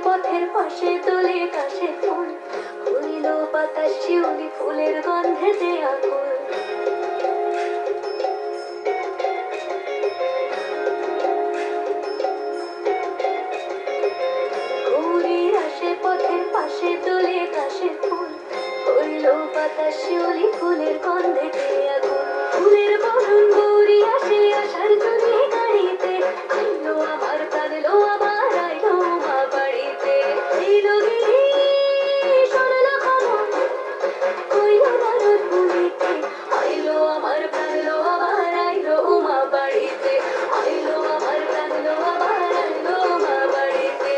পথের পাশে দোলে কাশে ফুল হইল বাতাস শিউলি ফুলের গন্ধেতে আকুল। গৌরীর আসে পথের পাশে দোলে কাশে ফুল হইল বাতাস শিউলি ফুলের গন্ধেতে আকুল। ফুলের বরণ গৌরী আসে আসার জন্য গাড়িতে আইলো আমার কাঁদলো আবার আইলো মা বাড়িতে। এলো গিরি শোনালো খবর কইলো নারদ মুনিতে আইলো আমার কাঁদলো আবার আইলো মা বাড়িতে। আইলো আমার কাঁদলো আবার আইলো মা বাড়িতে।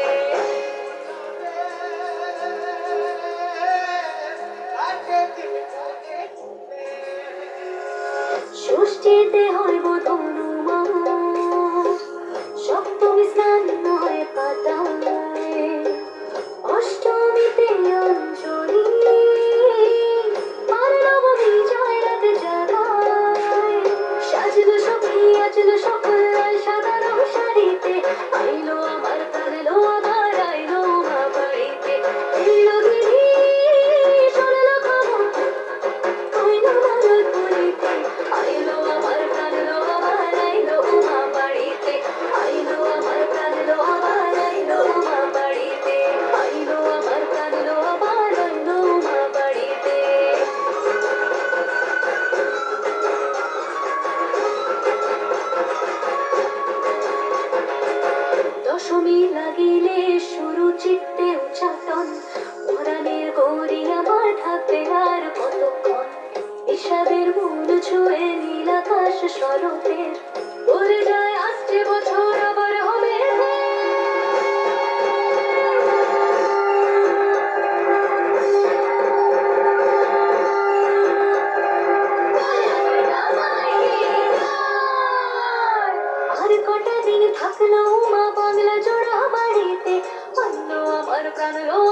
ষষ্ঠীতে হইব ধনুমা সপ্তমী স্নান হয় পাতায় অষ্টমীতে অঞ্জলি আর নবমী যায় রাতে জাগায়। সাজলো সখী আজলো সকল লাল সাদা রং শাড়িতে আইলো আমার কাঁদলো আবার আইলো মা বাড়িতে। এলো গিরি শোনালো খবর কইলো নারদ মুনিতে আইলো আমার কাঁদলো আবার আইলো মা বাড়িতে। আইলো আমার কাঁদলো আবার আইলো মা বাড়িতে। আইলো আমার কাঁদলো আবার আইলো মা বাড়িতে। দশমী লাগিলে শুরু চিত্তে উচ্চাটন পরাণের গৌরী আমার থাকবে আর কতক্ষণ। বিষাদের মূল ছুঁয়ে নীল আকাশ স্বরূপের ভরে যায় আসছে বছর আবার হবে আর কটা দিন থাকলো মা বাংলা জোড়া বাড়িতে আইলো আমার প্রাণলো